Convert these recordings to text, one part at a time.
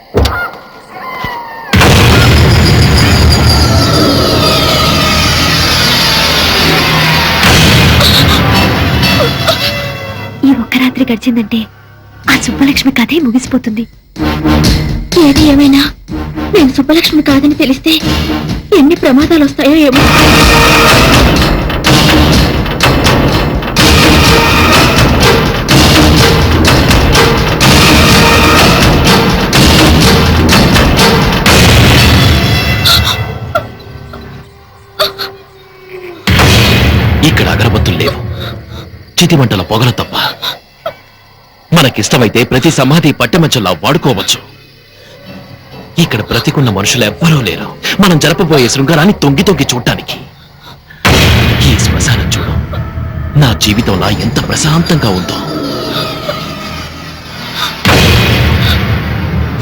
ఈ ఒక్క రాత్రి గడిచిందంటే ఆ సుబ్బలక్ష్మి కథే ముగిసిపోతుంది. ఏది ఏమైనా నేను సుబ్బలక్ష్మి కాదని తెలిస్తే ఎన్ని ప్రమాదాలు వస్తాయో ఏమో. ఇక్కడ అగరబత్తులు లేవు, చితిమంటల పొగల తప్ప. మనకిష్టమైతే ప్రతి సమాధి పట్టెమంచంలా వాడుకోవచ్చు. ఇక్కడ బ్రతికున్న మనుషులు ఎవ్వరూ లేరు మనం జరపబోయే శృంగారాన్ని తొంగి తొంగి చూడటానికి. ఈ శ్మశానం చూడు, నా జీవితంలో ఎంత ప్రశాంతంగా ఉందో.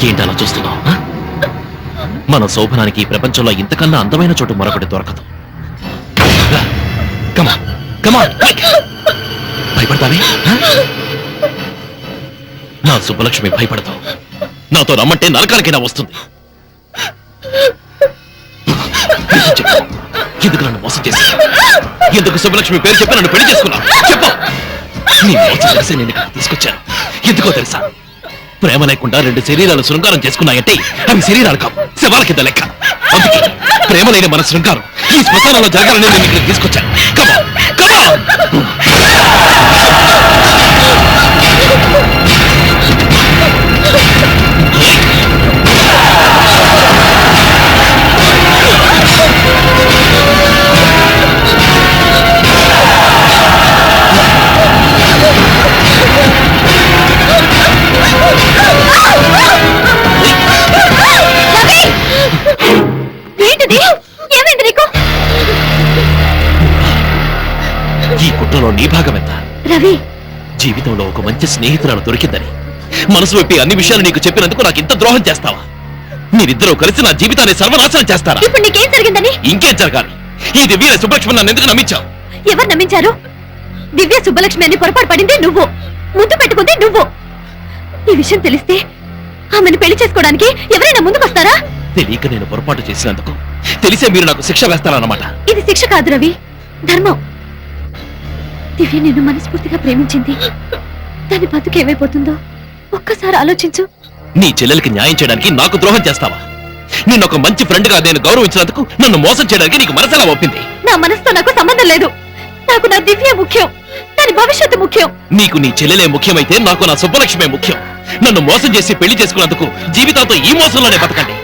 ఏంటలా చూస్తున్నావు? మన శోభనానికి ఈ ప్రపంచంలో ఇంతకన్నా అందమైన చోటు మరొకటి దొరకదు. కమా కమా, భయపడతానే? నా సుబ్బలక్ష్మి భయపడతావు. నాతో రమ్మంటే నరకానికైనా వస్తుంది. ఎందుకు నన్ను మోసం చేశావు? ఎందుకు సుబ్బలక్ష్మి పేరు చెప్పి నన్ను పెళ్లి చేసుకున్నావు? చెప్పు. నీ మోసం తెలిసి నేను ఇక్కడ తీసుకొచ్చాను. ఎందుకో తెలుసా? ప్రేమ లేకుండా రెండు శరీరాలు శృంగారం చేసుకున్నాయంటే అవి శరీరాలు కావు, శవాల కింద లెక్క. అందుకే ప్రేమ లేని మన శృంగారం ఈ శ్మశానంలో జరగాలని నేను ఇక్కడ తీసుకొచ్చాను. కమా కమా. ఈ కుట్రలో నీ భాగం ఎంత? రవి, జీవితంలో ఒక మంచి స్నేహితురాలు దొరికిందని మనసు వైపి అన్ని విషయాలు నీకు చెప్పినందుకు నాకు ఇంత ద్రోహం చేస్తావా? మీరిద్దరూ కలిసి నా జీవితాన్ని సర్వనాశనం చేస్తారా? ఇప్పుడు నీకేం జరిగిందని? ఇంకేం జరగాలి? ఈ దివ్య సుబ్బలక్ష్మి నన్ను ఎందుకు నమ్మించావు? ఎవరు నమ్మించారు? దివ్య సుబ్బలక్ష్మి అని పొరపాటు పడింది నువ్వు, ముందు పెట్టుకుంది నువ్వు. ఈ విషయం తెలిస్తే ఆమెను పెళ్లి చేసుకోవడానికి ఎవరైనా ముందుకొస్తారా? తెలియక నేను పొరపాటు చేసినందుకు తెలిసే మీరు నాకు శిక్ష వేస్తారన్నమాట. ఇది శిక్ష కాదు రవి, ధర్మం. దివ్య నిన్ను మనస్ఫూర్తిగా ప్రేమించింది. దాని బతుకేమైపోతుందో ఒక్కసారి ఆలోచించు. నీ చెల్లెలకి న్యాయం చేయడానికి నాకు ద్రోహం చేస్తావా? నిన్ను ఒక మంచి ఫ్రెండ్ గా నేను గౌరవించినందుకు నన్ను మోసం చేయడానికి నీకు మనసెలా ఒప్పింది? నా మనసుతో నాకు సంబంధం లేదు. నాకు నా దివ్య ముఖ్యం, దాని భవిష్యత్తు ముఖ్యం. నీకు నీ చెల్లెలే ముఖ్యమైతే నాకు నా సుబ్బలక్ష్మే ముఖ్యం. నన్ను మోసం చేసి పెళ్లి చేసుకున్నందుకు జీవితాంతో ఈ మోసంలోనే బతకండి.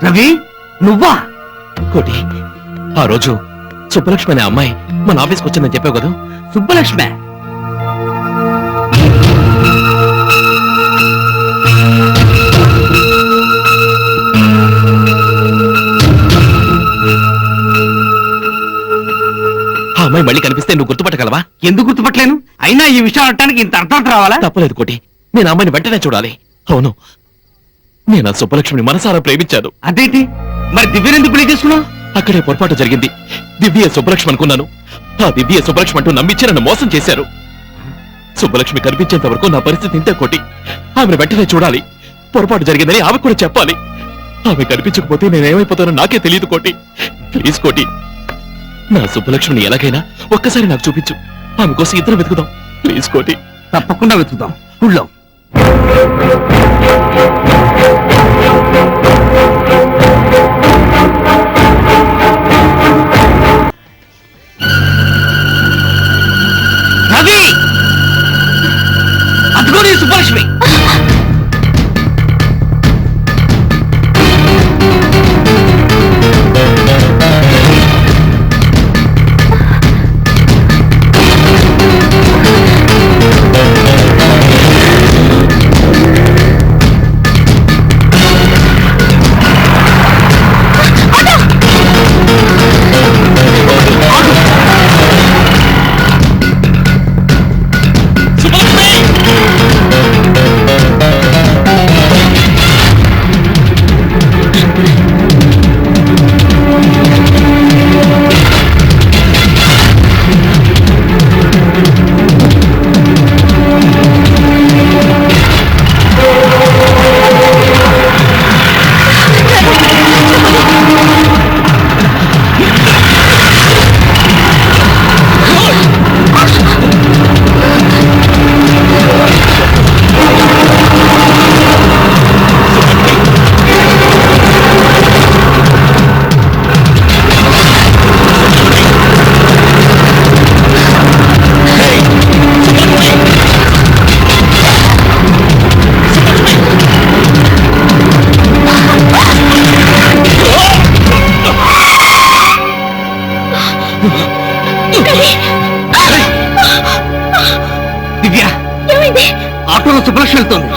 రవి, నువ్వా? కోటి, ఆ రోజు సుబ్బలక్ష్మి అనే అమ్మాయి మన ఆఫీస్కి వచ్చిందని చెప్పావు కదా? సుబ్బలక్ష్మి ఆ అమ్మాయి మళ్ళీ కనిపిస్తే నువ్వు గుర్తుపట్టగలవా? ఎందుకు గుర్తుపట్టలేను? అయినా ఈ విషయం అడటానికి ఇంత అర్థం రావాలా? తప్పలేదు కోటి, నేను అమ్మాయిని వెంటనే చూడాలి. అవును, నేను ఆ సుబ్బలక్ష్మిని మనసారా ప్రేమించాను. అదేంటి మరి దివ్యను ఎందుకు పెళ్లి చేసుకున్నావు? అక్కడే పొరపాటు జరిగింది. దివ్య సుబ్బలక్ష్మి అనుకున్నాను. ఆ దివ్య సుబ్బలక్ష్మి అంటూ నమ్మించి నన్ను మోసం చేశారు. సుబ్బలక్ష్మి కనిపించేంత వరకు నా పరిస్థితి ఇంతే కోటి. ఆమెను వెంటనే చూడాలి. పొరపాటు జరిగిందని ఆమె కూడా చెప్పాలి. ఆమె కనిపించకపోతే నేనేమైపోతానో నాకే తెలియదు కోటి. ప్లీజ్ కోటి, నా సుబ్బలక్ష్మిని ఎలాగైనా ఒక్కసారి నాకు చూపించు. ఆమె కోసం ఇద్దరు వెతుకుదాం. ప్లీజ్ కోటి. తప్పకుండా వెతుకుదాం. ఊళ్ళో రవి, అదిగో నీ సుబ్బలక్ష్మి. ఆటోలో సుబ్బలక్ష్మి వెళ్తుంది.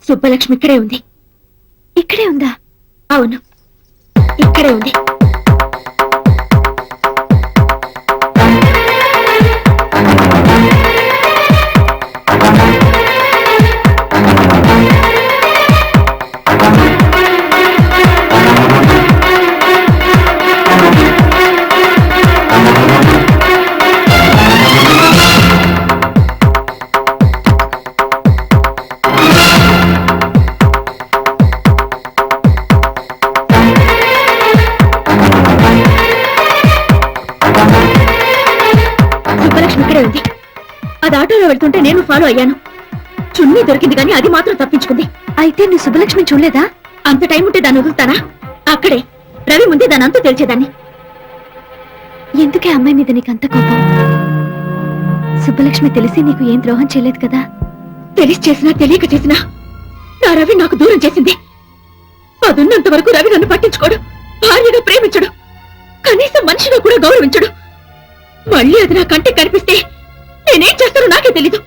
సుబ్బలక్ష్మి ఇక్కడే ఉంది. ఇక్కడే ఉందా? అవును, ఇక్కడే ఉంది. అది ఆటోలో వెళ్తుంటే నేను ఫాలో అయ్యాను. చున్నీ దొరికింది కానీ అది మాత్రం తప్పించుకుంది. అయితే నువ్వు సుబ్బలక్ష్మి చూడలేదా? అంత టైం ఉంటే దాన్ని వదులుతానా? అక్కడే రవి ముందే దాని అంతా తెలిసేదాన్ని. ఎందుకే అమ్మాయి మీద నీకు అంత కోపం? సుబ్బలక్ష్మి తెలిసి నీకు ఏం ద్రోహం చేయలేదు కదా? తెలిసి చేసినా తెలియక చేసినా నా రవి నాకు దూరం చేసింది. అదున్నంత వరకు రవి నన్ను పట్టించుకోడు, భార్యగా ప్రేమించడు, కనీసం మనిషిగా కూడా గౌరవించడు. మళ్ళీ అది నా కంటికి కనిపిస్తే నేనేం చేస్తానో నాకే తెలీదు.